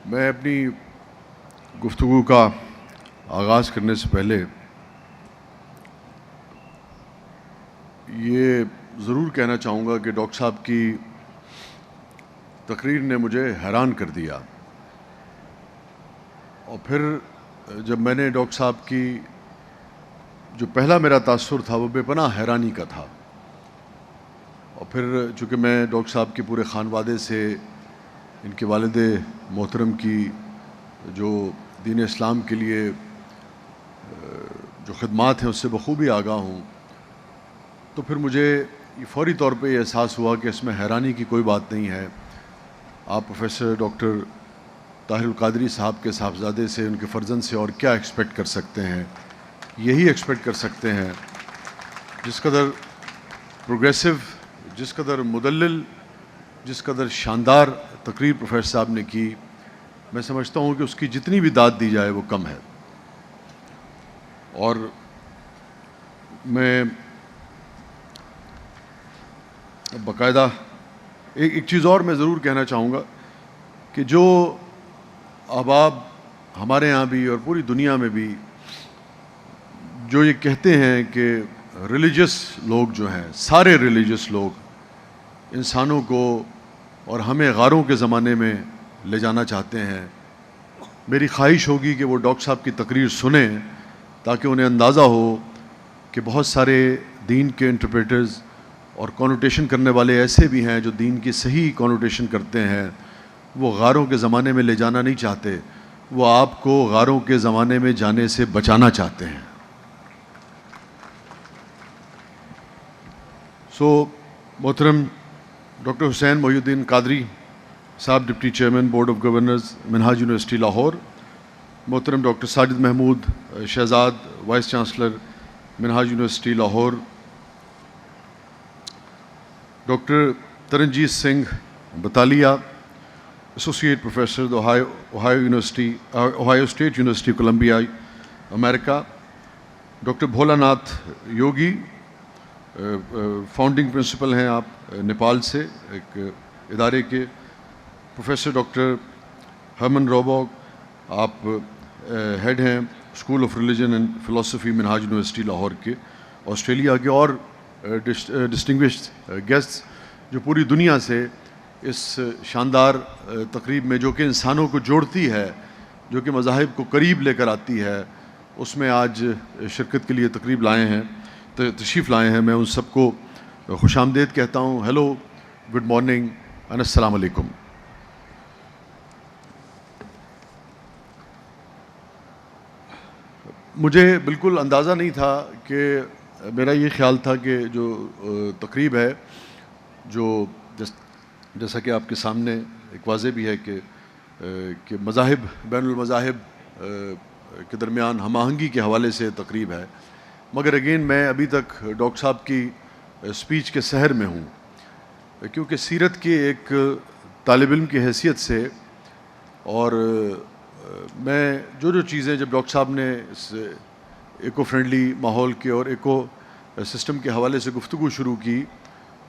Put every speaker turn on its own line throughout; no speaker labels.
میں اپنی گفتگو کا آغاز کرنے سے پہلے یہ ضرور کہنا چاہوں گا کہ ڈاکٹر صاحب کی تقریر نے مجھے حیران کر دیا، اور پھر جب میں نے ڈاکٹر صاحب کی جو پہلا میرا تاثر تھا وہ بے پناہ حیرانی کا تھا، اور پھر چونکہ میں ڈاکٹر صاحب کے پورے خانوادے سے، ان کے والد محترم کی جو دین اسلام کے لیے جو خدمات ہیں اس سے بخوبی آگاہ ہوں، تو پھر مجھے یہ فوری طور پہ یہ احساس ہوا کہ اس میں حیرانی کی کوئی بات نہیں ہے۔ آپ پروفیسر ڈاکٹر طاہر القادری صاحب کے صاحبزادے سے، ان کے فرزند سے اور کیا ایکسپیکٹ کر سکتے ہیں؟ یہی ایکسپیکٹ کر سکتے ہیں جس قدر پروگریسو، جس قدر مدلل، جس قدر شاندار تقریر پروفیسر صاحب نے کی۔ میں سمجھتا ہوں کہ اس کی جتنی بھی داد دی جائے وہ کم ہے۔ اور میں باقاعدہ ایک چیز اور میں ضرور کہنا چاہوں گا کہ جو احباب ہمارے ہاں بھی اور پوری دنیا میں بھی جو یہ کہتے ہیں کہ ریلیجس لوگ جو ہیں، سارے ریلیجس لوگ انسانوں کو اور ہمیں غاروں کے زمانے میں لے جانا چاہتے ہیں، میری خواہش ہوگی کہ وہ ڈاکٹر صاحب کی تقریر سنیں تاکہ انہیں اندازہ ہو کہ بہت سارے دین کے انٹرپریٹرز اور کونوٹیشن کرنے والے ایسے بھی ہیں جو دین کی صحیح کونوٹیشن کرتے ہیں۔ وہ غاروں کے زمانے میں لے جانا نہیں چاہتے، وہ آپ کو غاروں کے زمانے میں جانے سے بچانا چاہتے ہیں۔ محترم doctor Hussain Mohi Uddin Qadri Sahib, deputy chairman board of governors Minhaj university Lahore, محترم doctor Sajid Mahmood Shahzad, vice chancellor Minhaj university Lahore, doctor Taranjit Singh Batalia, associate professor Ohio state university Columbia امریکہ، doctor Bhola Nath Yogi, founding principal ہیں آپ نیپال سے ایک ادارے کے، پروفیسر ڈاکٹر ہرمن روبوگ، آپ ہیڈ ہیں school of religion and philosophy Minhaj university Lahore کے، آسٹریلیا کے، اور ڈسٹنگوشڈ گیسٹس جو پوری دنیا سے اس شاندار تقریب میں، جو کہ انسانوں کو جوڑتی ہے، جو کہ مذاہب کو قریب لے کر آتی ہے، اس میں آج شرکت کے لیے تشریف لائے ہیں۔ میں ان سب کو خوش آمدید کہتا ہوں۔ ہیلو، گڈ مارننگ اینڈ السلام علیکم۔ مجھے بالکل اندازہ نہیں تھا کہ میرا یہ خیال تھا کہ جو تقریب ہے، جو جیسا کہ آپ کے سامنے ایک واضح بھی ہے کہ مذاہب، بین المذاہب کے درمیان ہم آہنگی کے حوالے سے تقریب ہے، مگر اگین میں ابھی تک ڈاکٹر صاحب کی اسپیچ کے سحر میں ہوں، کیونکہ سیرت کے ایک طالب علم کی حیثیت سے، اور میں جو چیزیں جب ڈاکٹر صاحب نے اس ایکو فرینڈلی ماحول کے اور ایکو سسٹم کے حوالے سے گفتگو شروع کی،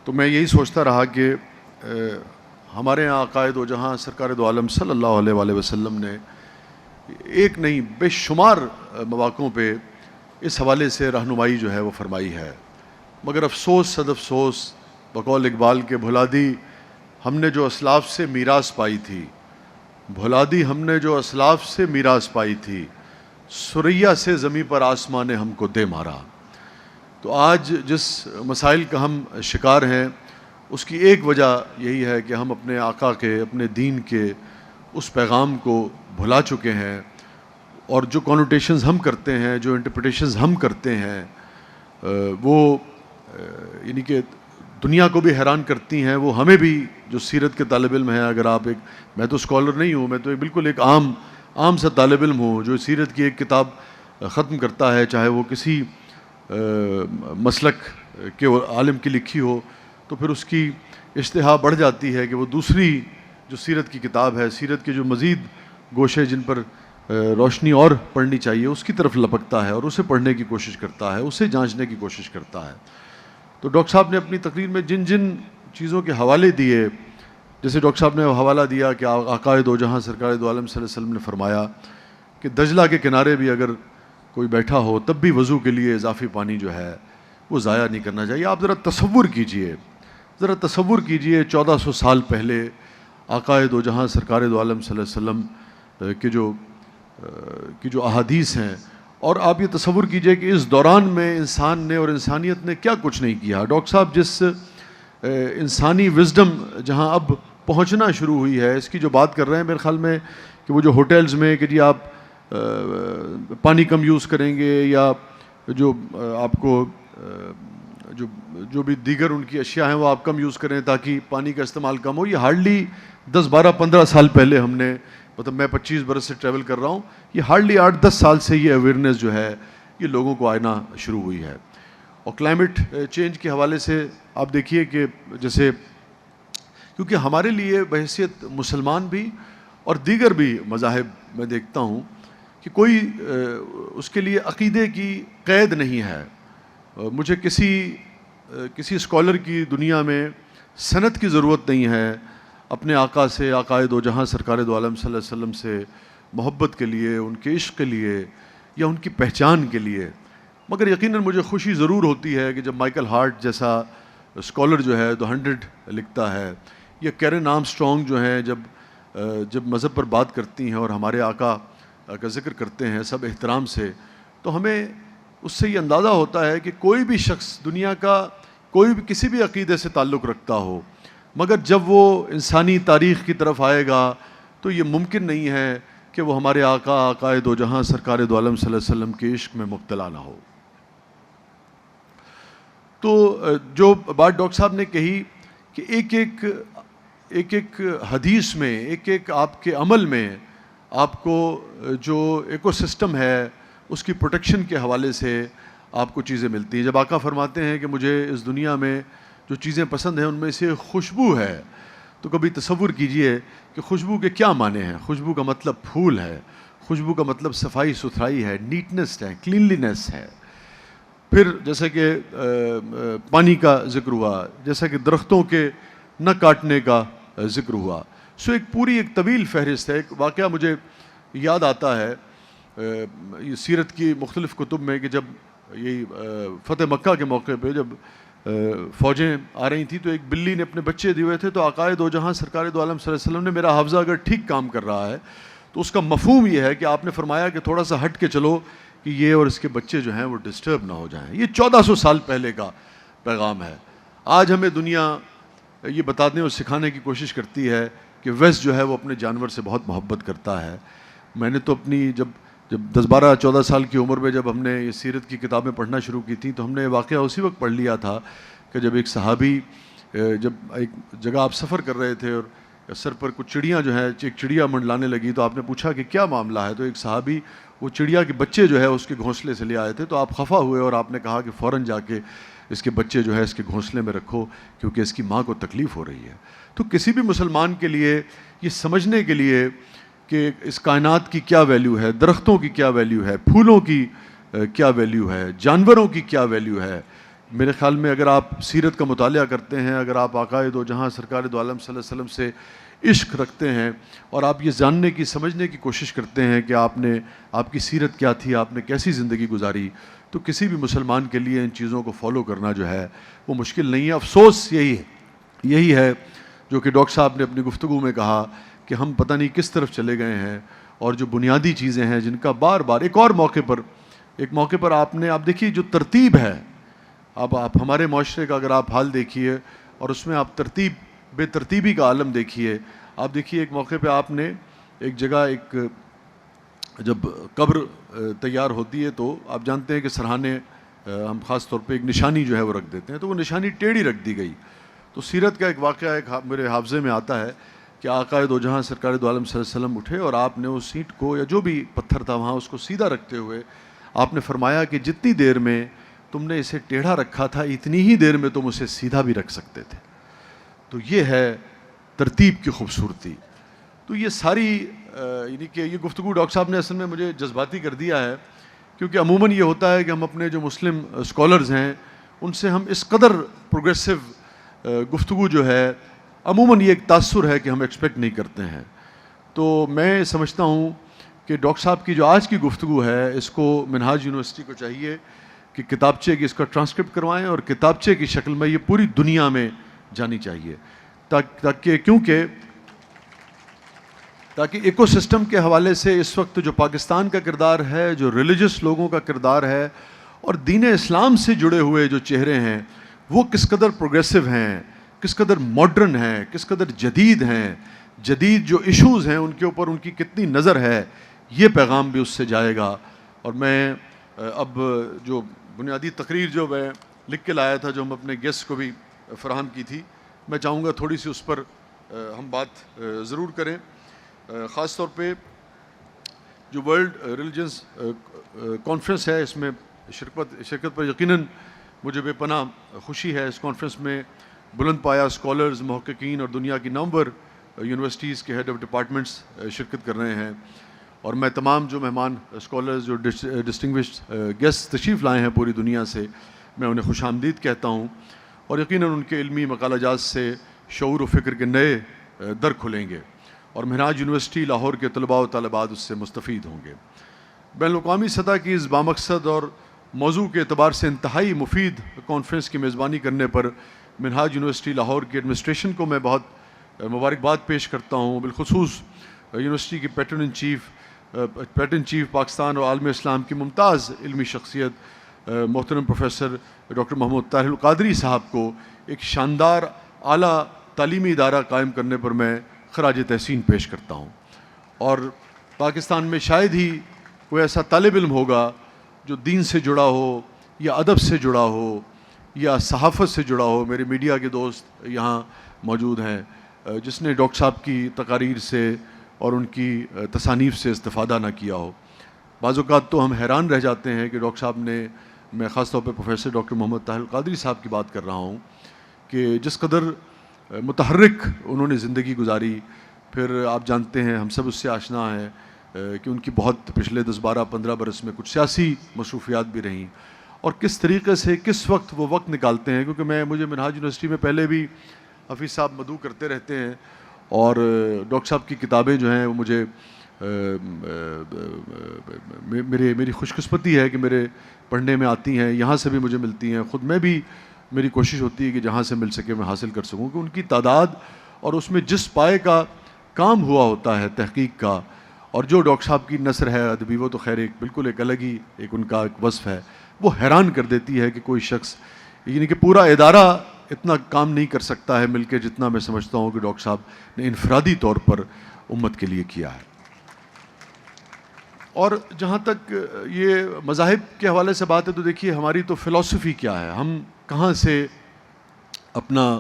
تو میں یہی سوچتا رہا کہ ہمارے یہاں عقائد و جہاں سرکار دو عالم صلی اللہ علیہ وآلہ وسلم نے ایک نہیں بے شمار مواقعوں پہ اس حوالے سے رہنمائی جو ہے وہ فرمائی ہے، مگر افسوس صد افسوس، بقول اقبال کے، بھلا دی ہم نے جو اسلاف سے میراث پائی تھی، بھلا دی ہم نے جو اسلاف سے میراث پائی تھی، سریا سے زمیں پر آسمان نے ہم کو دے مارا۔ تو آج جس مسائل کا ہم شکار ہیں، اس کی ایک وجہ یہی ہے کہ ہم اپنے آقا کے، اپنے دین کے اس پیغام کو بھلا چکے ہیں، اور جو کونوٹیشنز ہم کرتے ہیں، جو انٹرپریٹیشنز ہم کرتے ہیں، وہ یعنی کہ دنیا کو بھی حیران کرتی ہیں، وہ ہمیں بھی جو سیرت کے طالب علم ہیں، اگر آپ میں تو اسکالر نہیں ہوں، میں تو بالکل ایک عام سا طالب علم ہوں جو سیرت کی ایک کتاب ختم کرتا ہے، چاہے وہ کسی مسلک کے عالم کی لکھی ہو، تو پھر اس کی اشتہا بڑھ جاتی ہے کہ وہ دوسری جو سیرت کی کتاب ہے، سیرت کے جو مزید گوشے جن پر روشنی اور پڑھنی چاہیے، اس کی طرف لپکتا ہے اور اسے پڑھنے کی کوشش کرتا ہے، اسے جانچنے کی کوشش کرتا ہے۔ تو ڈاکٹر صاحب نے اپنی تقریر میں جن چیزوں کے حوالے دیے، جیسے ڈاکٹر صاحب نے حوالہ دیا کہ آقائے دو جہاں سرکار دو عالم صلی اللہ علیہ وسلم نے فرمایا کہ دجلہ کے کنارے بھی اگر کوئی بیٹھا ہو تب بھی وضو کے لیے اضافی پانی جو ہے وہ ضائع نہیں کرنا چاہیے. آپ ذرا تصور کیجئے, 1400 سال پہلے آقائے دو جہاں سرکار دو عالم صلی اللہ علیہ وسلم کی جو احادیث ہیں, اور آپ یہ تصور کیجئے کہ اس دوران میں انسان نے اور انسانیت نے کیا کچھ نہیں کیا. ڈاکٹر صاحب جس انسانی وزڈم جہاں اب پہنچنا شروع ہوئی ہے, اس کی جو بات کر رہے ہیں, میرے خیال میں کہ وہ جو ہوٹلز میں کہ جی آپ پانی کم یوز کریں گے, یا جو آپ کو جو بھی دیگر ان کی اشیاء ہیں وہ آپ کم یوز کریں تاکہ پانی کا استعمال کم ہو, یہ ہارڈلی 10 12 15 سال پہلے ہم نے, مطلب میں 25 برس سے ٹریول کر رہا ہوں, یہ ہارڈلی 8 10 سال سے یہ اویئرنیس جو ہے یہ لوگوں کو آنا شروع ہوئی ہے. اور کلائمیٹ چینج کے حوالے سے آپ دیکھیے کہ جیسے, کیونکہ ہمارے لیے بحیثیت مسلمان بھی اور دیگر بھی مذاہب میں دیکھتا ہوں کہ کوئی اس کے لیے عقیدے کی قید نہیں ہے. مجھے کسی اسکالر کی دنیا میں سند کی ضرورت نہیں ہے اپنے آقا سے, آقائے دو جہاں سرکار دو عالم صلی اللہ علیہ وسلم سے محبت کے لیے, ان کے عشق کے لیے, یا ان کی پہچان کے لیے. مگر یقیناً مجھے خوشی ضرور ہوتی ہے کہ جب مائیکل ہارٹ جیسا اسکالر جو ہے The 100 لکھتا ہے, یا کیرن آرمسٹرانگ جو ہیں جب مذہب پر بات کرتی ہیں اور ہمارے آقا کا ذکر کرتے ہیں سب احترام سے, تو ہمیں اس سے یہ اندازہ ہوتا ہے کہ کوئی بھی شخص دنیا کا کوئی بھی کسی بھی عقیدے سے تعلق رکھتا ہو, مگر جب وہ انسانی تاریخ کی طرف آئے گا تو یہ ممکن نہیں ہے کہ وہ ہمارے آقا آقائے دو جہاں سرکار دو عالم صلی اللہ علیہ وسلم کے عشق میں مبتلا نہ ہو. تو جو بات ڈاکٹر صاحب نے کہی کہ ایک حدیث میں, ایک آپ کے عمل میں آپ کو جو ایکو سسٹم ہے اس کی پروٹیکشن کے حوالے سے آپ کو چیزیں ملتی ہیں. جب آقا فرماتے ہیں کہ مجھے اس دنیا میں جو چیزیں پسند ہیں ان میں سے خوشبو ہے, تو کبھی تصور کیجئے کہ خوشبو کے کیا معنی ہیں. خوشبو کا مطلب پھول ہے, خوشبو کا مطلب صفائی ستھرائی ہے, نیٹنس ہے, کلینلینس ہے. پھر جیسا کہ پانی کا ذکر ہوا, جیسا کہ درختوں کے نہ کاٹنے کا ذکر ہوا. سو ایک پوری ایک طویل فہرست ہے. ایک واقعہ مجھے یاد آتا ہے یہ سیرت کی مختلف کتب میں کہ جب یہی فتح مکہ کے موقع پہ جب فوجیں آ رہی تھیں تو ایک بلی نے اپنے بچے دیے ہوئے تھے, تو آقائے دو جہاں سرکار دو عالم صلی اللہ علیہ وسلم نے, میرا حافظہ اگر ٹھیک کام کر رہا ہے تو اس کا مفہوم یہ ہے کہ آپ نے فرمایا کہ تھوڑا سا ہٹ کے چلو کہ یہ اور اس کے بچے جو ہیں وہ ڈسٹرب نہ ہو جائیں. یہ 1400 سال پہلے کا پیغام ہے. آج ہمیں دنیا یہ بتانے اور سکھانے کی کوشش کرتی ہے کہ ویسٹ جو ہے وہ اپنے جانور سے بہت محبت کرتا ہے. میں نے تو اپنی جب 10 12 14 سال کی عمر میں جب ہم نے یہ سیرت کی کتابیں پڑھنا شروع کی تھیں تو ہم نے یہ واقعہ اسی وقت پڑھ لیا تھا کہ جب ایک صحابی, جب ایک جگہ آپ سفر کر رہے تھے اور سر پر کچھ چڑیاں جو ہیں, ایک چڑیا منڈلانے لگی, تو آپ نے پوچھا کہ کیا معاملہ ہے. تو ایک صحابی وہ چڑیا کے بچے جو ہے اس کے گھونسلے سے لے آئے تھے, تو آپ خفا ہوئے اور آپ نے کہا کہ فوراً جا کے اس کے بچے جو ہے اس کے گھونسلے میں رکھو کیونکہ اس کی ماں کو تکلیف ہو رہی ہے. تو کسی بھی مسلمان کے لیے یہ سمجھنے کے لیے کہ اس کائنات کی کیا ویلیو ہے, درختوں کی کیا ویلیو ہے, پھولوں کی کیا ویلیو ہے, جانوروں کی کیا ویلیو ہے, میرے خیال میں اگر آپ سیرت کا مطالعہ کرتے ہیں, اگر آپ آقائے دو جہاں سرکار دو عالم صلی اللہ علیہ وسلم سے عشق رکھتے ہیں اور آپ یہ جاننے کی سمجھنے کی کوشش کرتے ہیں کہ آپ کی سیرت کیا تھی, آپ نے کیسی زندگی گزاری, تو کسی بھی مسلمان کے لیے ان چیزوں کو فالو کرنا جو ہے وہ مشکل نہیں ہے. افسوس یہی ہے جو کہ ڈاکٹر صاحب نے اپنی گفتگو میں کہا کہ ہم پتہ نہیں کس طرف چلے گئے ہیں, اور جو بنیادی چیزیں ہیں جن کا بار بار ایک موقع پر آپ دیکھیے جو ترتیب ہے, اب آپ ہمارے معاشرے کا اگر آپ حال دیکھیے اور اس میں آپ بے ترتیبی کا عالم دیکھیے. آپ دیکھیے ایک موقع پہ آپ نے ایک جگہ جب قبر تیار ہوتی ہے تو آپ جانتے ہیں کہ سرہانے ہم خاص طور پہ ایک نشانی جو ہے وہ رکھ دیتے ہیں, تو وہ نشانی ٹیڑھی رکھ دی گئی. تو سیرت کا ایک واقعہ میرے حافظے میں آتا ہے کہ آقائے دو جہاں سرکار دو عالم صلی اللہ علیہ وسلم اٹھے اور آپ نے اس اینٹ کو یا جو بھی پتھر تھا وہاں اس کو سیدھا رکھتے ہوئے آپ نے فرمایا کہ جتنی دیر میں تم نے اسے ٹیڑھا رکھا تھا اتنی ہی دیر میں تم اسے سیدھا بھی رکھ سکتے تھے. تو یہ ہے ترتیب کی خوبصورتی. تو یہ ساری یعنی کہ یہ گفتگو ڈاکٹر صاحب نے اصل میں مجھے جذباتی کر دیا ہے, کیونکہ عموماً یہ ہوتا ہے کہ ہم اپنے جو مسلم اسکالرز ہیں ان سے ہم اس قدر پروگریسو گفتگو جو ہے عموماً یہ ایک تاثر ہے کہ ہم ایکسپیکٹ نہیں کرتے ہیں. تو میں سمجھتا ہوں کہ ڈاکٹر صاحب کی جو آج کی گفتگو ہے اس کو منہاج یونیورسٹی کو چاہیے کہ کتابچے کی اس کا ٹرانسکرپٹ کروائیں اور کتابچے کی شکل میں یہ پوری دنیا میں جانی چاہیے، تاکہ ایکو سسٹم کے حوالے سے اس وقت جو پاکستان کا کردار ہے، جو ریلیجس لوگوں کا کردار ہے اور دین اسلام سے جڑے ہوئے جو چہرے ہیں وہ کس قدر پروگریسو ہیں، کس قدر ماڈرن ہیں، کس قدر جدید ہیں، جدید جو ایشوز ہیں ان کے اوپر ان کی کتنی نظر ہے، یہ پیغام بھی اس سے جائے گا. اور میں اب جو بنیادی تقریر جو میں لکھ کے لایا تھا، جو ہم اپنے گیسٹ کو بھی فراہم کی تھی، میں چاہوں گا تھوڑی سی اس پر ہم بات ضرور کریں. خاص طور پہ جو ورلڈ ریلیجنس کانفرنس ہے اس میں شرکت پر یقیناً مجھے بے پناہ خوشی ہے. اس کانفرنس میں بلند پایہ اسکالرز، محققین اور دنیا کی نامور یونیورسٹیز کے ہیڈ آف ڈپارٹمنٹس شرکت کر رہے ہیں. اور میں تمام جو مہمان اسکالرز جو ڈسٹنگوشڈ گیسٹ تشریف لائے ہیں پوری دنیا سے، میں انہیں خوش آمدید کہتا ہوں. اور یقیناً ان کے علمی مقالہ جات سے شعور و فکر کے نئے در کھلیں گے اور مہراج یونیورسٹی لاہور کے طلباء و طالبات اس سے مستفید ہوں گے. بین الاقوامی سطح کی اس بامقصد اور موضوع کے اعتبار سے انتہائی مفید کانفرنس کی میزبانی کرنے پر مہراج یونیورسٹی لاہور کی ایڈمنسٹریشن کو میں بہت مبارکباد پیش کرتا ہوں. بالخصوص یونیورسٹی کی پیٹرن چیف پاکستان اور عالم اسلام کی ممتاز علمی شخصیت محترم پروفیسر ڈاکٹر محمد طاہر القادری صاحب کو ایک شاندار اعلیٰ تعلیمی ادارہ قائم کرنے پر میں خراج تحسین پیش کرتا ہوں. اور پاکستان میں شاید ہی کوئی ایسا طالب علم ہوگا جو دین سے جڑا ہو یا ادب سے جڑا ہو یا صحافت سے جڑا ہو، میرے میڈیا کے دوست یہاں موجود ہیں، جس نے ڈاکٹر صاحب کی تقاریر سے اور ان کی تصانیف سے استفادہ نہ کیا ہو. بعض اوقات تو ہم حیران رہ جاتے ہیں کہ ڈاکٹر صاحب نے، میں خاص طور پہ پروفیسر ڈاکٹر محمد طاہر القادری صاحب کی بات کر رہا ہوں، کہ جس قدر متحرک انہوں نے زندگی گزاری. پھر آپ جانتے ہیں، ہم سب اس سے آشنا ہیں کہ ان کی بہت پچھلے 10-12-15 برس میں کچھ سیاسی مصروفیات بھی رہیں، اور کس طریقے سے کس وقت وہ وقت نکالتے ہیں. کیونکہ مجھے منہاج یونیورسٹی میں پہلے بھی حفیظ صاحب مدعو کرتے رہتے ہیں، اور ڈاکٹر صاحب کی کتابیں جو ہیں وہ مجھے میری خوش قسمتی ہے کہ میرے پڑھنے میں آتی ہیں، یہاں سے بھی مجھے ملتی ہیں. خود میں بھی میری کوشش ہوتی ہے کہ جہاں سے مل سکے میں حاصل کر سکوں، کہ ان کی تعداد اور اس میں جس پائے کا کام ہوا ہوتا ہے تحقیق کا، اور جو ڈاکٹر صاحب کی نثر ہے ادبی، وہ تو خیر ایک بالکل ایک الگ ہی ایک ان کا ایک وصف ہے. وہ حیران کر دیتی ہے کہ کوئی شخص، یعنی کہ پورا ادارہ اتنا کام نہیں کر سکتا ہے مل کے جتنا میں سمجھتا ہوں کہ ڈاکٹر صاحب نے انفرادی طور پر امت کے لیے کیا ہے. اور جہاں تک یہ مذاہب کے حوالے سے بات ہے تو دیکھیے ہماری تو فلسفی کیا ہے، ہم کہاں سے اپنا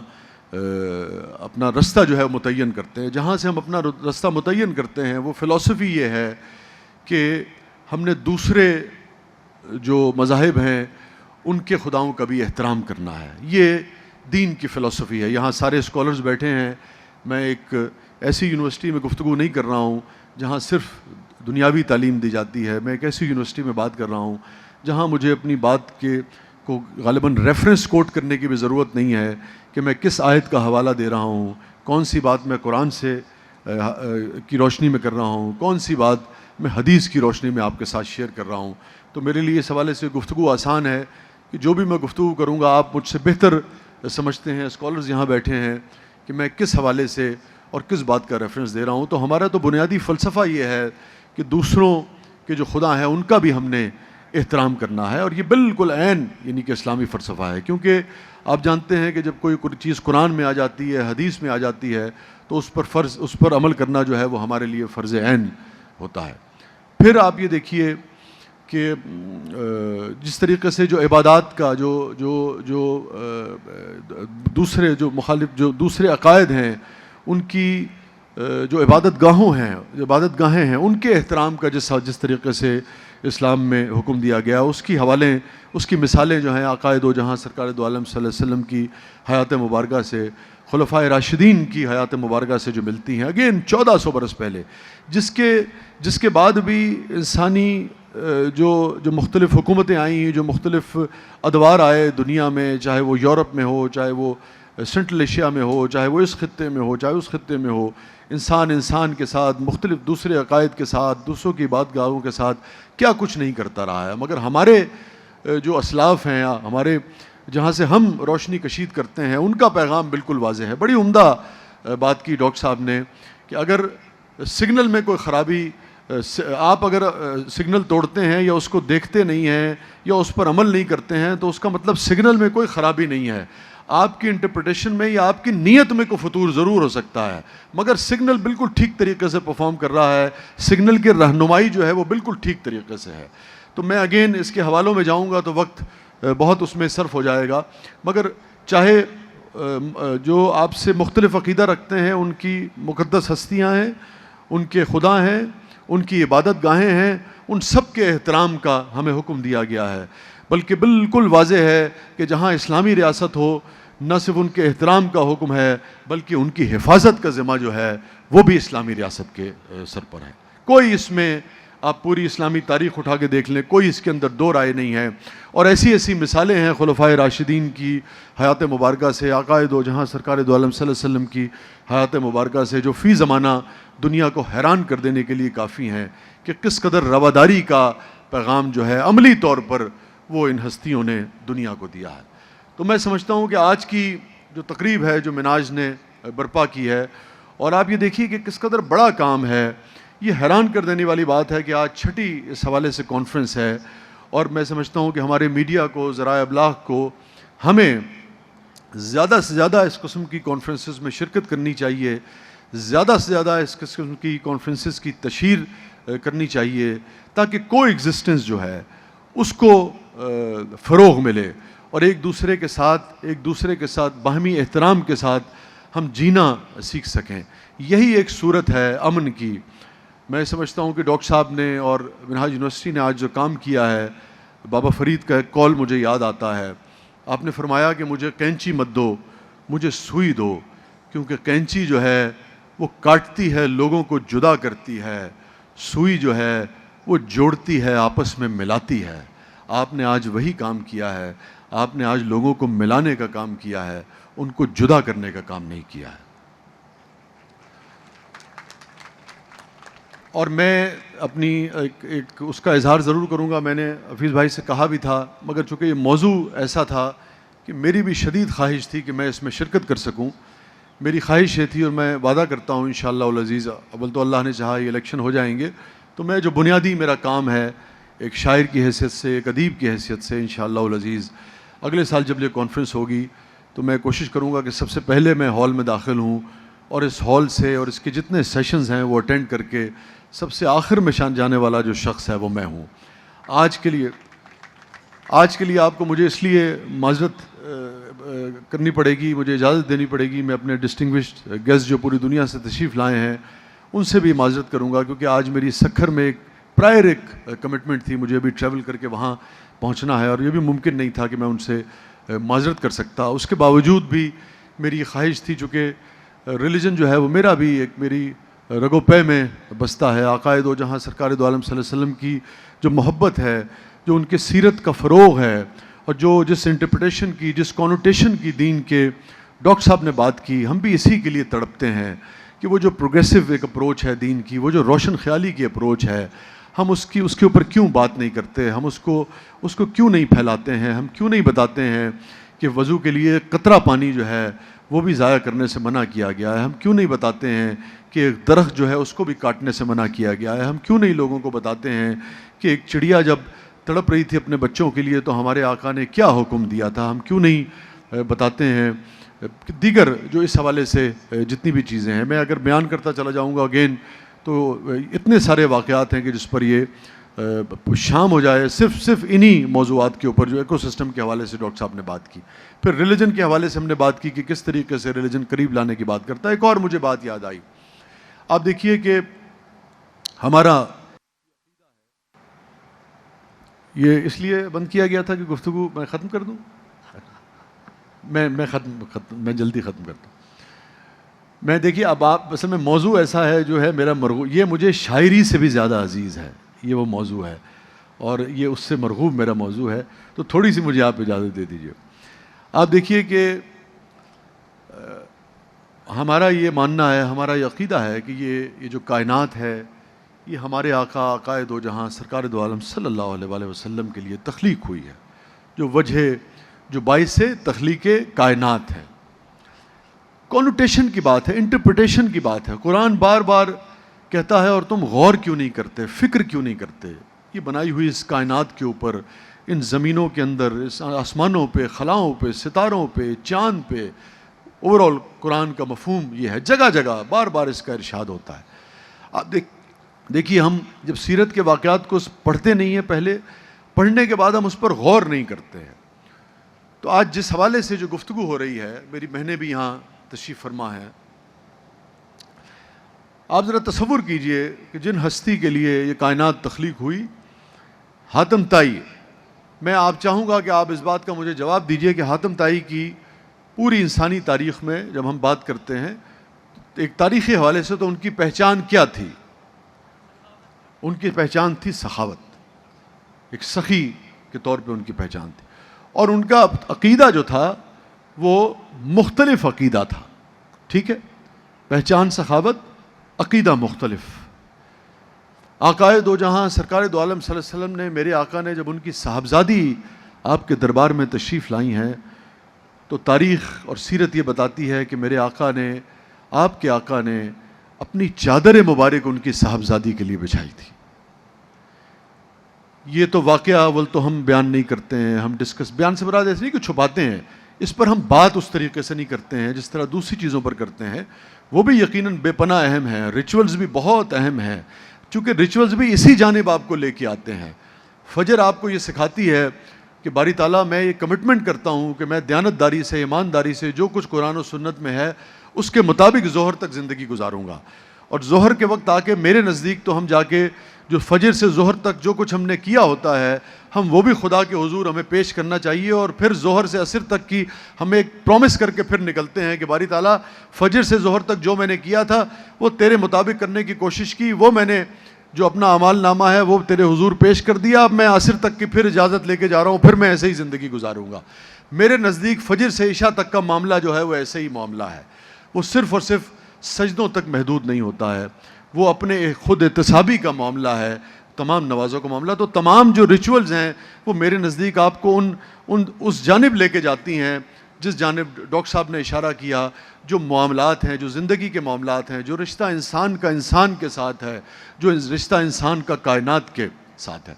رستہ جو ہے متعین کرتے ہیں. جہاں سے ہم اپنا رستہ متعین کرتے ہیں وہ فلسفی یہ ہے کہ ہم نے دوسرے جو مذاہب ہیں ان کے خداؤں کا بھی احترام کرنا ہے. یہ دین کی فلسفی ہے. یہاں سارے اسکالرز بیٹھے ہیں، میں ایک ایسی یونیورسٹی میں گفتگو نہیں کر رہا ہوں جہاں صرف دنیاوی تعلیم دی جاتی ہے. میں ایک ایسی یونیورسٹی میں بات کر رہا ہوں جہاں مجھے اپنی بات کو غالباً ریفرنس کوٹ کرنے کی بھی ضرورت نہیں ہے کہ میں کس آیت کا حوالہ دے رہا ہوں، کون سی بات میں قرآن سے کی روشنی میں کر رہا ہوں، کون سی بات میں حدیث کی روشنی میں آپ کے ساتھ شیئر کر رہا ہوں. تو میرے لیے اس حوالے سے گفتگو آسان ہے کہ جو بھی میں گفتگو کروں گا آپ مجھ سے بہتر سمجھتے ہیں، اسکالرز یہاں بیٹھے ہیں، کہ میں کس حوالے سے اور کس بات کا ریفرنس دے رہا ہوں. تو ہمارا تو بنیادی فلسفہ یہ ہے کہ دوسروں کے جو خدا ہیں ان کا بھی ہم نے احترام کرنا ہے. اور یہ بالکل عین یعنی کہ اسلامی فلسفہ ہے. کیونکہ آپ جانتے ہیں کہ جب کوئی چیز قرآن میں آ جاتی ہے، حدیث میں آ جاتی ہے، تو اس پر عمل کرنا جو ہے وہ ہمارے لیے فرض عین ہوتا ہے. پھر آپ یہ دیکھیے کہ جس طریقے سے جو عبادات کا جو دوسرے جو مخالف جو دوسرے عقائد ہیں ان کی جو عبادت گاہیں ہیں ان کے احترام کا جس طریقے سے اسلام میں حکم دیا گیا، اس کی مثالیں جو ہیں عقائد و جہاں سرکار دو عالم صلی اللہ علیہ وسلم کی حیات مبارکہ سے، خلفائے راشدین کی حیات مبارکہ سے جو ملتی ہیں، اگین 1400 برس پہلے، جس کے بعد بھی انسانی جو مختلف حکومتیں آئیں، جو مختلف ادوار آئے دنیا میں، چاہے وہ یورپ میں ہو، چاہے وہ سنٹرل ایشیا میں ہو، چاہے وہ اس خطے میں ہو، چاہے اس خطے میں ہو، انسان کے ساتھ، مختلف دوسرے عقائد کے ساتھ، دوسروں کی عبادت گاہوں کے ساتھ کیا کچھ نہیں کرتا رہا ہے. مگر ہمارے جو اسلاف ہیں، ہمارے جہاں سے ہم روشنی کشید کرتے ہیں، ان کا پیغام بالکل واضح ہے. بڑی عمدہ بات کی ڈاکٹر صاحب نے کہ اگر سگنل میں کوئی خرابی، آپ اگر سگنل توڑتے ہیں یا اس کو دیکھتے نہیں ہیں یا اس پر عمل نہیں کرتے ہیں تو اس کا مطلب سگنل میں کوئی خرابی نہیں ہے. آپ کی انٹرپریٹیشن میں یا آپ کی نیت میں کوئی فطور ضرور ہو سکتا ہے، مگر سگنل بالکل ٹھیک طریقے سے پرفارم کر رہا ہے، سگنل کی رہنمائی جو ہے وہ بالکل ٹھیک طریقے سے ہے. تو میں اگین اس کے حوالوں میں جاؤں گا تو وقت بہت اس میں صرف ہو جائے گا. مگر چاہے جو آپ سے مختلف عقیدہ رکھتے ہیں، ان کی مقدس ہستیاں ہیں، ان کے خدا ہیں، ان کی عبادت گاہیں ہیں، ان سب کے احترام کا ہمیں حکم دیا گیا ہے. بلکہ بالکل واضح ہے کہ جہاں اسلامی ریاست ہو، نہ صرف ان کے احترام کا حکم ہے بلکہ ان کی حفاظت کا ذمہ جو ہے وہ بھی اسلامی ریاست کے سر پر ہے. کوئی اس میں، آپ پوری اسلامی تاریخ اٹھا کے دیکھ لیں، کوئی اس کے اندر دو رائے نہیں ہے. اور ایسی مثالیں ہیں خلفائے راشدین کی حیات مبارکہ سے، آقا دو جہاں سرکار دو عالم صلی اللہ علیہ وسلم کی حیات مبارکہ سے، جو فی زمانہ دنیا کو حیران کر دینے کے لیے کافی ہیں کہ کس قدر رواداری کا پیغام جو ہے عملی طور پر وہ ان ہستیوں نے دنیا کو دیا ہے. تو میں سمجھتا ہوں کہ آج کی جو تقریب ہے جو مناج نے برپا کی ہے، اور آپ یہ دیکھیے کہ کس قدر بڑا کام ہے. یہ حیران کر دینے والی بات ہے کہ آج چھٹی اس حوالے سے کانفرنس ہے، اور میں سمجھتا ہوں کہ ہمارے میڈیا کو، ذرائع ابلاغ کو، ہمیں زیادہ سے زیادہ اس قسم کی کانفرنسز میں شرکت کرنی چاہیے، زیادہ سے زیادہ اس قسم کی کانفرنسز کی تشہیر کرنی چاہیے، تاکہ کو ایگزسٹنس جو ہے اس کو فروغ ملے، اور ایک دوسرے کے ساتھ باہمی احترام کے ساتھ ہم جینا سیکھ سکیں. یہی ایک صورت ہے امن کی. میں سمجھتا ہوں کہ ڈاکٹر صاحب نے اور منہاج یونیورسٹی نے آج جو کام کیا ہے، بابا فرید کا ایک کال مجھے یاد آتا ہے. آپ نے فرمایا کہ مجھے کینچی مت دو، مجھے سوئی دو، کیونکہ کینچی جو ہے وہ کاٹتی ہے، لوگوں کو جدا کرتی ہے، سوئی جو ہے وہ جوڑتی ہے، آپس میں ملاتی ہے. آپ نے آج وہی کام کیا ہے. آپ نے آج لوگوں کو ملانے کا کام کیا ہے، ان کو جدا کرنے کا کام نہیں کیا ہے. اور میں اپنی ایک اس کا اظہار ضرور کروں گا. میں نے حفیظ بھائی سے کہا بھی تھا، مگر چونکہ یہ موضوع ایسا تھا کہ میری بھی شدید خواہش تھی کہ میں اس میں شرکت کر سکوں. میری خواہش یہ تھی، اور میں وعدہ کرتا ہوں انشاءاللہ العزیز، اول تو اللہ نے چاہا یہ الیکشن ہو جائیں گے تو میں جو بنیادی میرا کام ہے ایک شاعر کی حیثیت سے، ایک ادیب کی حیثیت سے، انشاءاللہ العزیز اگلے سال جب یہ کانفرنس ہوگی تو میں کوشش کروں گا کہ سب سے پہلے میں ہال میں داخل ہوں، اور اس ہال سے اور اس کے جتنے سیشنز ہیں وہ اٹینڈ کر کے سب سے آخر میں جانے والا جو شخص ہے وہ میں ہوں. آج کے لیے آپ کو مجھے اس لیے معذرت کرنی پڑے گی، مجھے اجازت دینی پڑے گی. میں اپنے ڈسٹنگوشڈ گیسٹ جو پوری دنیا سے تشریف لائے ہیں ان سے بھی معذرت کروں گا، کیونکہ آج میری سکھر میں ایک کمٹمنٹ تھی، مجھے ابھی ٹریول کر کے وہاں پہنچنا ہے، اور یہ بھی ممکن نہیں تھا کہ میں ان سے معذرت کر سکتا. اس کے باوجود بھی میری خواہش تھی، چونکہ ریلیجن جو ہے وہ میرا بھی ایک میری رگو پے میں بستا ہے. آقا دو جہاں سرکار دو عالم صلی اللہ علیہ وسلم کی جو محبت ہے، جو ان کے سیرت کا فروغ ہے، اور جو جس انٹرپریٹیشن کی، جس کانوٹیشن کی دین کے ڈاکٹر صاحب نے بات کی، ہم بھی اسی کے لیے تڑپتے ہیں کہ وہ جو پروگریسو ایک اپروچ ہے دین کی، وہ جو روشن خیالی کی اپروچ ہے، ہم اس کے اوپر کیوں بات نہیں کرتے؟ ہم اس کو کیوں نہیں پھیلاتے ہیں؟ ہم کیوں نہیں بتاتے ہیں کہ وضو کے لیے قطرہ پانی جو ہے وہ بھی ضائع کرنے سے منع کیا گیا ہے؟ ہم کیوں نہیں بتاتے ہیں کہ ایک درخت جو ہے اس کو بھی کاٹنے سے منع کیا گیا ہے؟ ہم کیوں نہیں لوگوں کو بتاتے ہیں کہ ایک چڑیا جب تڑپ رہی تھی اپنے بچوں کے لیے تو ہمارے آقا نے کیا حکم دیا تھا؟ ہم کیوں نہیں بتاتے ہیں دیگر جو اس حوالے سے جتنی بھی چیزیں ہیں؟ میں اگر بیان کرتا چلا جاؤں گا اگین تو اتنے سارے واقعات ہیں کہ جس پر یہ شام ہو جائے صرف انہی موضوعات کے اوپر جو ایکو سسٹم کے حوالے سے ڈاکٹر صاحب نے بات کی. پھر ریلیجن کے حوالے سے ہم نے بات کی کہ کس طریقے سے ریلیجن قریب لانے کی بات کرتا ہے. ایک اور مجھے بات یاد آئی. آپ دیکھیے کہ ہمارا یہ اس لیے بند کیا گیا تھا کہ گفتگو میں ختم کر دوں. میں جلدی ختم کرتا ہوں. میں دیکھیے اب آپ اصل میں موضوع ایسا ہے جو ہے میرا مرغوب، یہ مجھے شاعری سے بھی زیادہ عزیز ہے. یہ وہ موضوع ہے اور یہ اس سے مرغوب میرا موضوع ہے. تو تھوڑی سی مجھے آپ اجازت دے دیجیے. آپ دیکھیے کہ ہمارا یہ ماننا ہے، ہمارا یہ عقیدہ ہے کہ یہ جو کائنات ہے یہ ہمارے آقا عقائد و جہاں سرکار دو عالم صلی اللہ علیہ وآلہ وسلم کے لیے تخلیق ہوئی ہے، جو وجہ جو باعث تخلیق کائنات ہے۔ کونوٹیشن کی بات ہے، انٹرپریٹیشن کی بات ہے۔ قرآن بار بار کہتا ہے اور تم غور کیوں نہیں کرتے، فکر کیوں نہیں کرتے؟ یہ بنائی ہوئی اس کائنات کے اوپر، ان زمینوں کے اندر، اس آسمانوں پہ، خلاؤں پہ، ستاروں پہ، چاند پہ، اوورال قرآن کا مفہوم یہ ہے، جگہ جگہ بار بار اس کا ارشاد ہوتا ہے۔ آپ دیکھیے، ہم جب سیرت کے واقعات کو پڑھتے نہیں ہیں، پہلے پڑھنے کے بعد ہم اس پر غور نہیں کرتے ہیں۔ تو آج جس حوالے سے جو گفتگو ہو رہی ہے، میری بہنیں بھی یہاں تشریف فرما ہیں، آپ ذرا تصور کیجئے کہ جن ہستی کے لیے یہ کائنات تخلیق ہوئی، حاتم طائی، میں آپ چاہوں گا کہ آپ اس بات کا مجھے جواب دیجئے کہ حاتم طائی کی پوری انسانی تاریخ میں جب ہم بات کرتے ہیں ایک تاریخی حوالے سے، تو ان کی پہچان کیا تھی؟ ان کی پہچان تھی سخاوت، ایک سخی کے طور پہ ان کی پہچان تھی، اور ان کا عقیدہ جو تھا وہ مختلف عقیدہ تھا، ٹھیک ہے؟ پہچان سخاوت، عقیدہ مختلف۔ آقائے دو جہاں سرکار دو عالم صلی اللہ علیہ وسلم نے، میرے آقا نے جب ان کی صاحبزادی آپ کے دربار میں تشریف لائی ہیں، تو تاریخ اور سیرت یہ بتاتی ہے کہ میرے آقا نے، آپ کے آقا نے اپنی چادر مبارک ان کی صاحبزادی کے لیے بچھائی تھی۔ یہ تو واقعہ اول تو ہم بیان نہیں کرتے ہیں، ہم بیان سے مراد ایسے نہیں کہ چھپاتے ہیں، اس پر ہم بات اس طریقے سے نہیں کرتے ہیں جس طرح دوسری چیزوں پر کرتے ہیں، وہ بھی یقیناً بے پناہ اہم ہے، ریچولز بھی بہت اہم ہیں، چونکہ ریچولز بھی اسی جانب آپ کو لے کے آتے ہیں۔ فجر آپ کو یہ سکھاتی ہے کہ باری تعالیٰ، میں یہ کمٹمنٹ کرتا ہوں کہ میں دیانتداری سے، ایمانداری سے جو کچھ قرآن و سنت میں ہے اس کے مطابق ظہر تک زندگی گزاروں گا، اور ظہر کے وقت آ کے میرے نزدیک تو ہم جا کے جو فجر سے ظہر تک جو کچھ ہم نے کیا ہوتا ہے، ہم وہ بھی خدا کے حضور ہمیں پیش کرنا چاہیے، اور پھر ظہر سے عصر تک کی ہم ایک پرومس کر کے پھر نکلتے ہیں کہ باری تعالیٰ، فجر سے ظہر تک جو میں نے کیا تھا وہ تیرے مطابق کرنے کی کوشش کی، وہ میں نے جو اپنا اعمال نامہ ہے وہ تیرے حضور پیش کر دیا، اب میں عصر تک کی پھر اجازت لے کے جا رہا ہوں، پھر میں ایسے ہی زندگی گزاروں گا۔ میرے نزدیک فجر سے عشاء تک کا معاملہ جو ہے وہ ایسے ہی معاملہ ہے، وہ صرف اور صرف سجدوں تک محدود نہیں ہوتا ہے، وہ اپنے خود احتسابی کا معاملہ ہے، تمام نوازوں کا معاملہ۔ تو تمام جو ریچولز ہیں وہ میرے نزدیک آپ کو اس جانب لے کے جاتی ہیں جس جانب ڈاکٹر صاحب نے اشارہ کیا، جو معاملات ہیں، جو زندگی کے معاملات ہیں، جو رشتہ انسان کا انسان کے ساتھ ہے، جو رشتہ انسان کا کائنات کے ساتھ ہے۔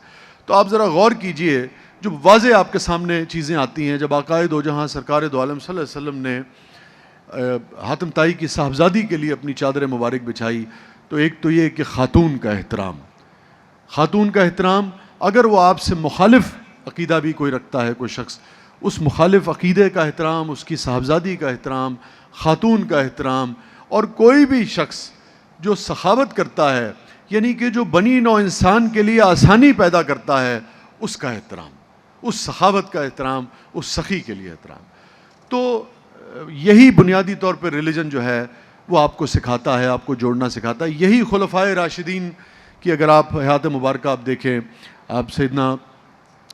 تو آپ ذرا غور کیجئے، جو واضح آپ کے سامنے چیزیں آتی ہیں، جب آقائے دو جہاں سرکار دو عالم صلی اللہ علیہ وسلم نے حاتم طائی کی صاحبزادی کے لیے اپنی چادر مبارک بچھائی، تو ایک تو یہ کہ خاتون کا احترام، خاتون کا احترام، اگر وہ آپ سے مخالف عقیدہ بھی کوئی رکھتا ہے کوئی شخص، اس مخالف عقیدے کا احترام، اس کی صاحبزادی کا احترام، خاتون کا احترام، اور کوئی بھی شخص جو سخاوت کرتا ہے، یعنی کہ جو بنی نوع انسان کے لیے آسانی پیدا کرتا ہے، اس کا احترام، اس سخاوت کا احترام، اس سخی کے لیے احترام۔ تو یہی بنیادی طور پہ ریلیجن جو ہے وہ آپ کو سکھاتا ہے، آپ کو جوڑنا سکھاتا ہے۔ یہی خلفائے راشدین کی اگر آپ حیات مبارکہ آپ دیکھیں، آپ سیدنا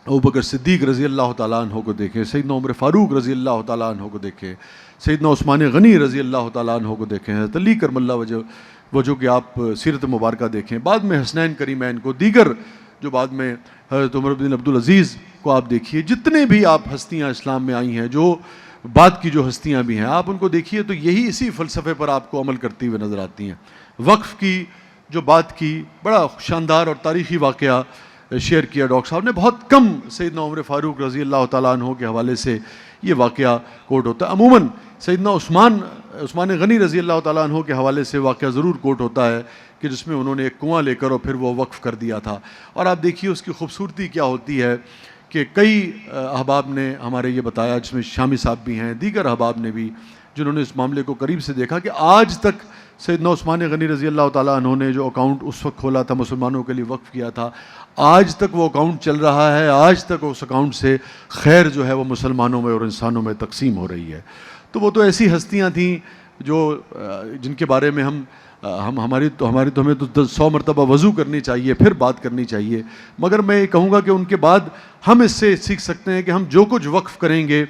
ابوبکر صدیق رضی اللہ تعالیٰ عنہ کو دیکھیں، سیدنا عمر فاروق رضی اللہ تعالیٰ عنہ کو دیکھیں، سیدنا عثمان غنی رضی اللہ تعالیٰ عنہ کو دیکھیں، حضرت علی کرم اللہ وجہ کی آپ سیرت مبارکہ دیکھیں، بعد میں حسنین کریمین کو، دیگر جو بعد میں حضرت عمر بن عبدالعزیز کو آپ دیکھیے، جتنے بھی آپ ہستیاں اسلام میں آئی ہیں، جو بعد کی جو ہستیاں بھی ہیں، آپ ان کو دیکھیے تو یہی اسی فلسفے پر آپ کو عمل کرتی ہوئے نظر آتی ہیں۔ وقف کی جو بات کی، بڑا شاندار اور تاریخی واقعہ شیئر کیا ڈاکٹر صاحب نے، بہت کم سیدنا عمر فاروق رضی اللہ تعالیٰ عنہ کے حوالے سے یہ واقعہ کوٹ ہوتا ہے۔ عموماً سیدنا عثمان غنی رضی اللہ تعالیٰ عنہ کے حوالے سے واقعہ ضرور کوٹ ہوتا ہے کہ جس میں انہوں نے ایک کنواں لے کر اور پھر وہ وقف کر دیا تھا، اور آپ دیکھیے اس کی خوبصورتی کیا ہوتی ہے کہ کئی احباب نے ہمارے یہ بتایا، جس میں شامی صاحب بھی ہیں، دیگر احباب نے بھی، جنہوں نے اس معاملے کو قریب سے دیکھا، کہ آج تک سیدنا عثمان غنی رضی اللہ تعالیٰ عنہ نے جو اکاؤنٹ اس وقت کھولا تھا، مسلمانوں کے لیے وقف کیا تھا، آج تک وہ اکاؤنٹ چل رہا ہے، آج تک اس اکاؤنٹ سے خیر جو ہے وہ مسلمانوں میں اور انسانوں میں تقسیم ہو رہی ہے۔ تو وہ تو ایسی ہستیاں تھیں جو جن کے بارے میں ہماری تو ہمیں تو 100 مرتبہ وضو کرنی چاہیے، پھر بات کرنی چاہیے، مگر میں یہ کہوں گا کہ ان کے بعد ہم اس سے سیکھ سکتے ہیں کہ ہم جو کچھ وقف کریں گے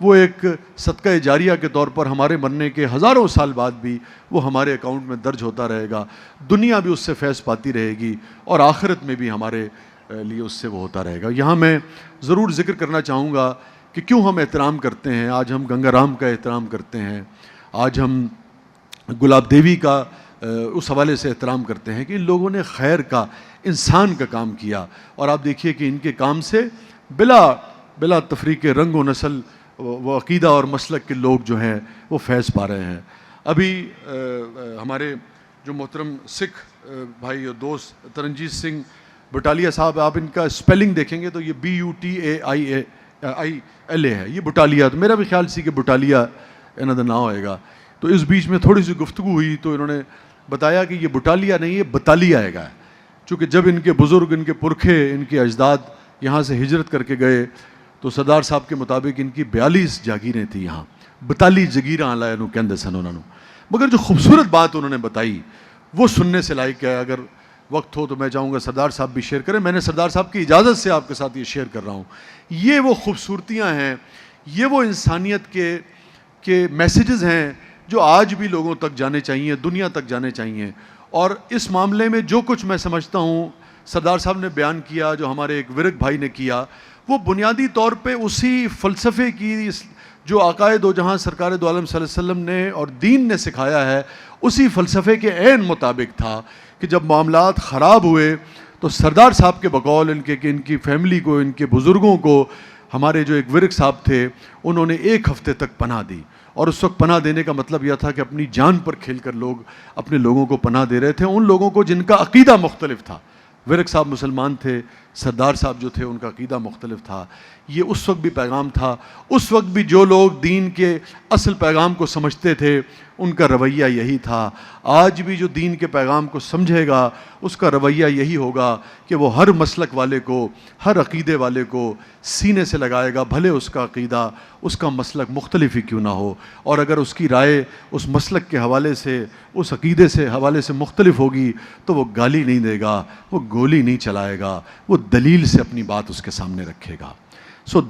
وہ ایک صدقہ جاریہ کے طور پر ہمارے مرنے کے ہزاروں سال بعد بھی وہ ہمارے اکاؤنٹ میں درج ہوتا رہے گا. دنیا بھی اس سے فیض پاتی رہے گی اور آخرت میں بھی ہمارے لیے اس سے وہ ہوتا رہے گا. یہاں میں ضرور ذکر کرنا چاہوں گا کہ کیوں ہم احترام کرتے ہیں. آج ہم گنگا رام کا احترام کرتے ہیں, آج ہم گلاب دیوی کا اس حوالے سے احترام کرتے ہیں کہ ان لوگوں نے خیر کا, انسان کا کام کیا, اور آپ دیکھیے کہ ان کے کام سے بلا تفریق رنگ و نسل وہ عقیدہ اور مسلک کے لوگ جو ہیں وہ فیض پا رہے ہیں. ابھی ہمارے جو محترم سکھ بھائی اور دوست ترنجیت سنگھ بٹالیا صاحب, آپ ان کا اسپیلنگ دیکھیں گے تو یہ BUTAILA ہے, یہ بٹالیا. تو میرا بھی خیال سی کہ بٹالیا انہوں نہ ہوئے گا. تو اس بیچ میں تھوڑی سی گفتگو ہوئی تو انہوں نے بتایا کہ یہ بٹالیا نہیں, یہ بطالیہ آئے گا, چونکہ جب ان کے بزرگ, ان کے پرکھے, ان کے اجداد یہاں سے ہجرت کر کے گئے تو سردار صاحب کے مطابق ان کی 42 جاگیریں تھیں یہاں. 42 جگیراں آلائے نو کہندے سن انہوں نے. مگر جو خوبصورت بات انہوں نے بتائی وہ سننے سے لائق ہے. اگر وقت ہو تو میں چاہوں گا سردار صاحب بھی شیئر کریں. میں نے سردار صاحب کی اجازت سے آپ کے ساتھ یہ شیئر کر رہا ہوں. یہ وہ خوبصورتیاں ہیں, یہ وہ انسانیت کے میسیجز ہیں جو آج بھی لوگوں تک جانے چاہیے, دنیا تک جانے چاہیے. اور اس معاملے میں جو کچھ میں سمجھتا ہوں سردار صاحب نے بیان کیا, جو ہمارے ایک ورک بھائی نے کیا, وہ بنیادی طور پہ اسی فلسفے کی جو آقائے دو جہاں سرکار دو عالم صلی اللہ علیہ وسلم نے اور دین نے سکھایا ہے, اسی فلسفے کے عین مطابق تھا کہ جب معاملات خراب ہوئے تو سردار صاحب کے بقول ان کی فیملی کو, ان کے بزرگوں کو, ہمارے جو ایک ورک صاحب تھے انہوں نے 1 ہفتے تک پناہ دی. اور اس وقت پناہ دینے کا مطلب یہ تھا کہ اپنی جان پر کھیل کر لوگ اپنے لوگوں کو پناہ دے رہے تھے, ان لوگوں کو جن کا عقیدہ مختلف تھا. ورک صاحب مسلمان تھے, سردار صاحب جو تھے ان کا عقیدہ مختلف تھا. یہ اس وقت بھی پیغام تھا. اس وقت بھی جو لوگ دین کے اصل پیغام کو سمجھتے تھے ان کا رویہ یہی تھا. آج بھی جو دین کے پیغام کو سمجھے گا اس کا رویہ یہی ہوگا کہ وہ ہر مسلک والے کو, ہر عقیدے والے کو سینے سے لگائے گا, بھلے اس کا عقیدہ, اس کا مسلک مختلف ہی کیوں نہ ہو. اور اگر اس کی رائے اس مسلک کے حوالے سے, اس عقیدے سے حوالے سے مختلف ہوگی تو وہ گالی نہیں دے گا, وہ گولی نہیں چلائے گا, وہ دلیل سے اپنی بات اس کے سامنے رکھے گا.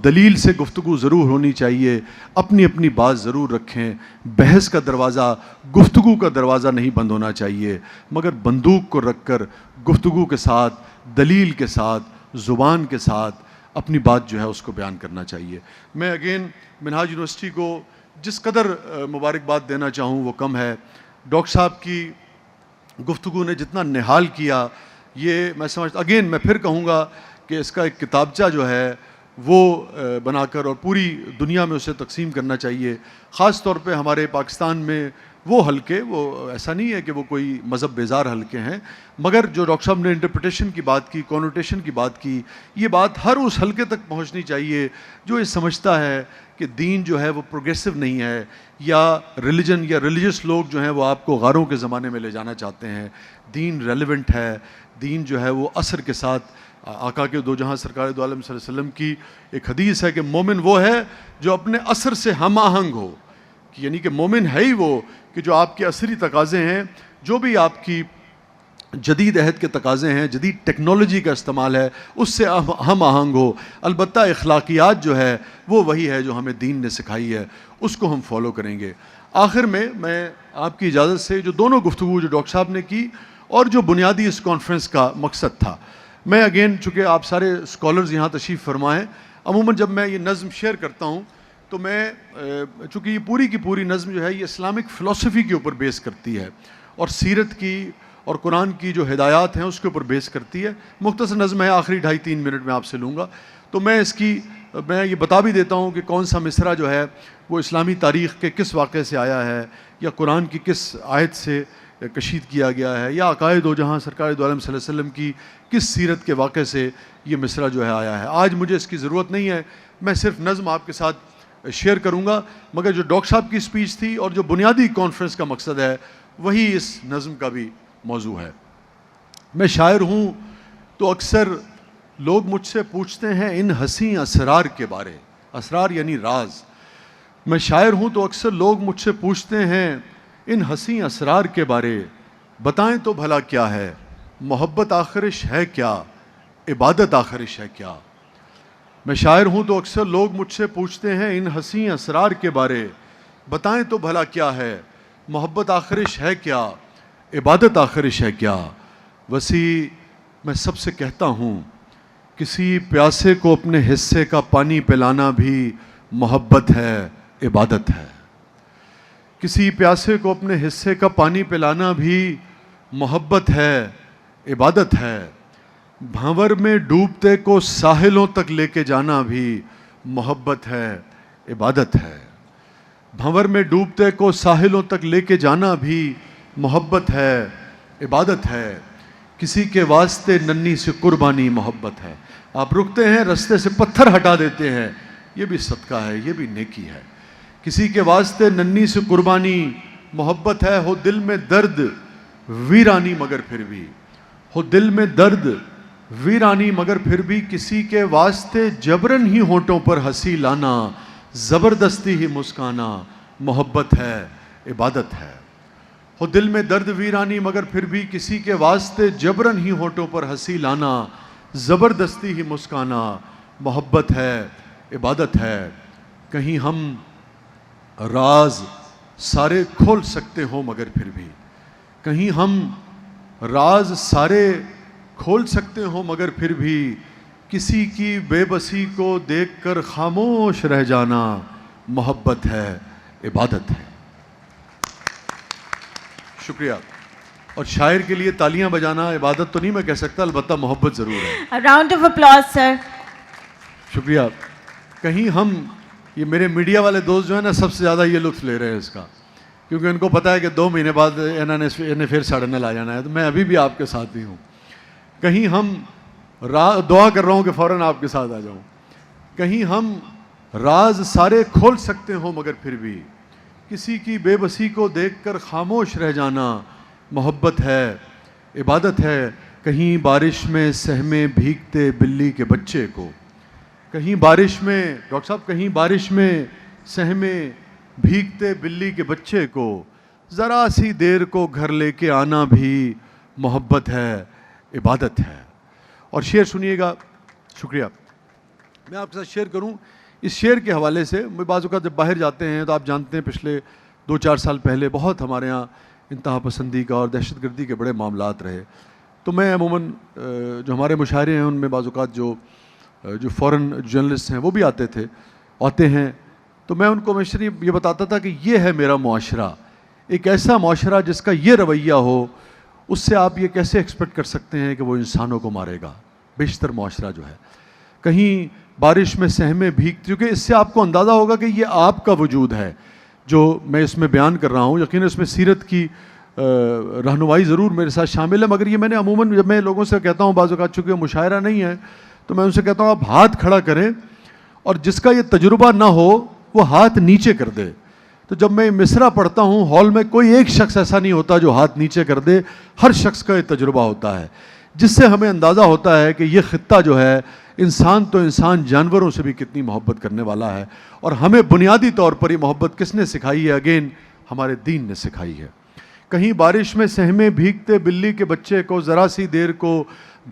دلیل سے گفتگو ضرور ہونی چاہیے, اپنی بات ضرور رکھیں. بحث کا دروازہ, گفتگو کا دروازہ نہیں بند ہونا چاہیے, مگر بندوق کو رکھ کر گفتگو کے ساتھ, دلیل کے ساتھ, زبان کے ساتھ اپنی بات جو ہے اس کو بیان کرنا چاہیے. میں اگین منہاج یونیورسٹی کو جس قدر مبارکباد دینا چاہوں وہ کم ہے. ڈاکٹر صاحب کی گفتگو نے جتنا نہال کیا, یہ میں سمجھتا, اگین میں پھر کہوں گا کہ اس کا ایک کتابچہ جو ہے وہ بنا کر اور پوری دنیا میں اسے تقسیم کرنا چاہیے. خاص طور پہ ہمارے پاکستان میں وہ حلقے, وہ ایسا نہیں ہے کہ وہ کوئی مذہب بیزار حلقے ہیں, مگر جو ڈاکٹر صاحب نے انٹرپریٹیشن کی بات کی, کونوٹیشن کی بات کی, یہ بات ہر اس حلقے تک پہنچنی چاہیے جو یہ سمجھتا ہے کہ دین جو ہے وہ پروگریسو نہیں ہے, یا ریلیجن یا ریلیجس لوگ جو ہیں وہ آپ کو غاروں کے زمانے میں لے جانا چاہتے ہیں. دین ریلیونٹ ہے, دین جو ہے وہ عصر کے ساتھ. آقا کے دو جہاں سرکار دو عالم صلی اللہ علیہ وسلم کی ایک حدیث ہے کہ مومن وہ ہے جو اپنے عصر سے ہم آہنگ ہو, یعنی کہ مومن ہے ہی وہ کہ جو آپ کے عصری تقاضے ہیں, جو بھی آپ کی جدید عہد کے تقاضے ہیں, جدید ٹیکنالوجی کا استعمال ہے, اس سے ہم آہنگ ہو. البتہ اخلاقیات جو ہے وہ وہی ہے جو ہمیں دین نے سکھائی ہے, اس کو ہم فالو کریں گے. آخر میں آپ کی اجازت سے جو دونوں گفتگو جو ڈاکٹر صاحب نے کی اور جو بنیادی اس کانفرنس کا مقصد تھا, میں اگین چونکہ آپ سارے اسکالرز یہاں تشریف فرمائیں, عموماً جب میں یہ نظم شیئر کرتا ہوں تو میں چونکہ یہ پوری کی پوری نظم جو ہے یہ اسلامک فلسفی کے اوپر بیس کرتی ہے اور سیرت کی اور قرآن کی جو ہدایات ہیں اس کے اوپر بیس کرتی ہے. مختصر نظم ہے, آخری 2.5-3 منٹ میں آپ سے لوں گا. تو میں یہ بتا بھی دیتا ہوں کہ کون سا مصرع جو ہے وہ اسلامی تاریخ کے کس واقعے سے آیا ہے, یا قرآن کی کس آیت سے کشید کیا گیا ہے, یا عقائد دو جہاں سرکار دو عالم صلی اللہ علیہ وسلم کی کس سیرت کے واقعے سے یہ مصرع جو ہے آیا ہے. آج مجھے اس کی ضرورت نہیں ہے, میں صرف نظم آپ کے ساتھ شیئر کروں گا, مگر جو ڈاکٹر صاحب کی اسپیچ تھی اور جو بنیادی کانفرنس کا مقصد ہے وہی اس نظم کا بھی موضوع ہے. میں شاعر ہوں تو اکثر لوگ مجھ سے پوچھتے ہیں ان حسین اسرار کے بارے, اسرار یعنی راز. میں شاعر ہوں تو اکثر لوگ مجھ سے پوچھتے ہیں ان حسین اسرار کے بارے, بتائیں تو بھلا کیا ہے, محبت آخرش ہے کیا, عبادت آخرش ہے کیا. میں شاعر ہوں تو اکثر لوگ مجھ سے پوچھتے ہیں ان حسین اسرار کے بارے، بتائیں تو بھلا کیا ہے، محبت آخرش ہے کیا، عبادت آخرش ہے کیا؟ وسیع میں سب سے کہتا ہوں، کسی پیاسے کو اپنے حصے کا پانی پلانا بھی محبت ہے، عبادت ہے۔ کسی پیاسے کو اپنے حصے کا پانی پلانا بھی محبت ہے، عبادت ہے۔ بھنور میں ڈوبتے کو ساحلوں تک لے کے جانا بھی محبت ہے، عبادت ہے۔ بھنور میں ڈوبتے کو ساحلوں تک لے کے جانا بھی محبت ہے، عبادت ہے۔ کسی کے واسطے ننھی سی قربانی محبت ہے۔ آپ رکتے ہیں، رستے سے پتھر ہٹا دیتے ہیں، یہ بھی صدقہ ہے، یہ بھی نیکی ہے۔ کسی کے واسطے ننھی سی قربانی محبت ہے۔ ہو دل میں درد ویرانی مگر پھر بھی، ہو دل میں درد ویرانی مگر پھر بھی، کسی کے واسطے جبرن ہی ہونٹوں پر ہنسی لانا، زبردستی ہی مسکانا محبت ہے، عبادت ہے۔ ہو دل میں درد ویرانی مگر پھر بھی، کسی کے واسطے جبرن ہی ہونٹوں پر ہنسی لانا، زبردستی ہی مسکانا محبت ہے، عبادت ہے۔ کہیں ہم راز سارے کھول سکتے ہوں مگر پھر بھی، کہیں ہم راز سارے کھول سکتے ہوں مگر پھر بھی، کسی کی بے بسی کو دیکھ کر خاموش رہ جانا محبت ہے، عبادت ہے۔ شکریہ۔ اور شاعر کے لیے تالیاں بجانا عبادت تو نہیں میں کہہ سکتا، البتہ محبت ضرور ہے۔
A round of applause, sir.
شکریہ۔ کہیں ہم، یہ میرے میڈیا والے دوست جو ہیں نا، سب سے زیادہ یہ لطف لے رہے ہیں اس کا، کیونکہ ان کو پتہ ہے کہ 2 مہینے بعد انہیں پھر ساڑھنے آ جانا ہے، تو میں ابھی بھی آپ کے ساتھ ہی ہوں۔ کہیں ہم دعا کر رہا ہوں کہ فوراً آپ کے ساتھ آ جاؤں۔ کہیں ہم راز سارے کھول سکتے ہوں مگر پھر بھی، کسی کی بے بسی کو دیکھ کر خاموش رہ جانا محبت ہے، عبادت ہے۔ کہیں بارش میں سہمے بھیگتے بلی کے بچے کو، کہیں بارش میں، ڈاکٹر صاحب کہیں بارش میں سہمے بھیگتے بلی کے بچے کو، ذرا سی دیر کو گھر لے کے آنا بھی محبت ہے، عبادت ہے۔ اور شعر سنیے گا۔ شکریہ۔ میں آپ کے ساتھ شیئر کروں، اس شعر کے حوالے سے بعض اوقات جب باہر جاتے ہیں تو آپ جانتے ہیں پچھلے 2-4 سال پہلے بہت ہمارے ہاں انتہا پسندی کا اور دہشت گردی کے بڑے معاملات رہے، تو میں عموماً جو ہمارے مشاعرے ہیں ان میں بعض اوقات جو فورن جرنلسٹ ہیں وہ بھی آتے ہیں، تو میں ان کو ہمیشہ یہ بتاتا تھا کہ یہ ہے میرا معاشرہ، ایک ایسا معاشرہ جس کا یہ رویہ ہو، اس سے آپ یہ کیسے ایکسپیکٹ کر سکتے ہیں کہ وہ انسانوں کو مارے گا؟ بیشتر معاشرہ جو ہے، کہیں بارش میں سہمے بھیگ، کیونکہ اس سے آپ کو اندازہ ہوگا کہ یہ آپ کا وجود ہے جو میں اس میں بیان کر رہا ہوں۔ یقیناً اس میں سیرت کی رہنمائی ضرور میرے ساتھ شامل ہے، مگر یہ میں نے عموماً جب میں لوگوں سے کہتا ہوں، بعض اوقات چونکہ مشاعرہ نہیں ہے تو میں ان سے کہتا ہوں آپ ہاتھ کھڑا کریں، اور جس کا یہ تجربہ نہ ہو وہ ہاتھ نیچے کر دے۔ تو جب میں مصرع پڑھتا ہوں ہال میں کوئی ایک شخص ایسا نہیں ہوتا جو ہاتھ نیچے کر دے، ہر شخص کا یہ تجربہ ہوتا ہے، جس سے ہمیں اندازہ ہوتا ہے کہ یہ خطہ جو ہے انسان تو انسان جانوروں سے بھی کتنی محبت کرنے والا ہے، اور ہمیں بنیادی طور پر یہ محبت کس نے سکھائی ہے؟ اگین ہمارے دین نے سکھائی ہے۔ کہیں بارش میں سہمے بھیگتے بلی کے بچے کو، ذرا سی دیر کو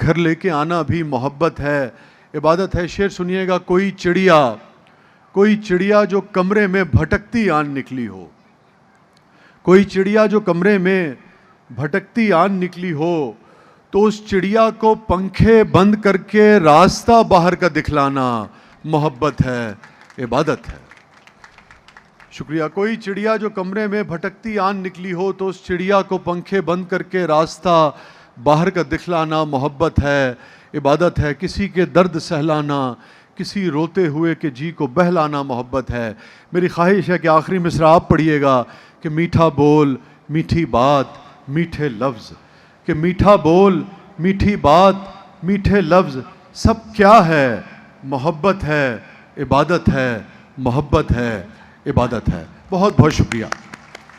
گھر لے کے آنا بھی محبت ہے، عبادت ہے۔ شعر سنیے گا۔ کوئی چڑیا جو کمرے میں بھٹکتی آن نکلی ہو، کوئی چڑیا جو کمرے میں بھٹکتی آن نکلی ہو، تو اس چڑیا کو پنکھے بند کر کے راستہ باہر کا دکھلانا محبت ہے، عبادت ہے۔ شکریہ۔ کوئی چڑیا جو کمرے میں بھٹکتی آن نکلی ہو، تو اس چڑیا کو پنکھے بند کر کے راستہ باہر کا دکھلانا محبت ہے، عبادت ہے۔ کسی کے درد سہلانا، کسی روتے ہوئے کے جی کو بہلانا محبت ہے۔ میری خواہش ہے کہ آخری مصرع آپ پڑھیے گا کہ میٹھا بول میٹھی بات میٹھے لفظ، کہ میٹھا بول میٹھی بات میٹھے لفظ سب کیا ہے؟ محبت ہے، عبادت ہے، محبت ہے، عبادت ہے۔ بہت بہت شکریہ۔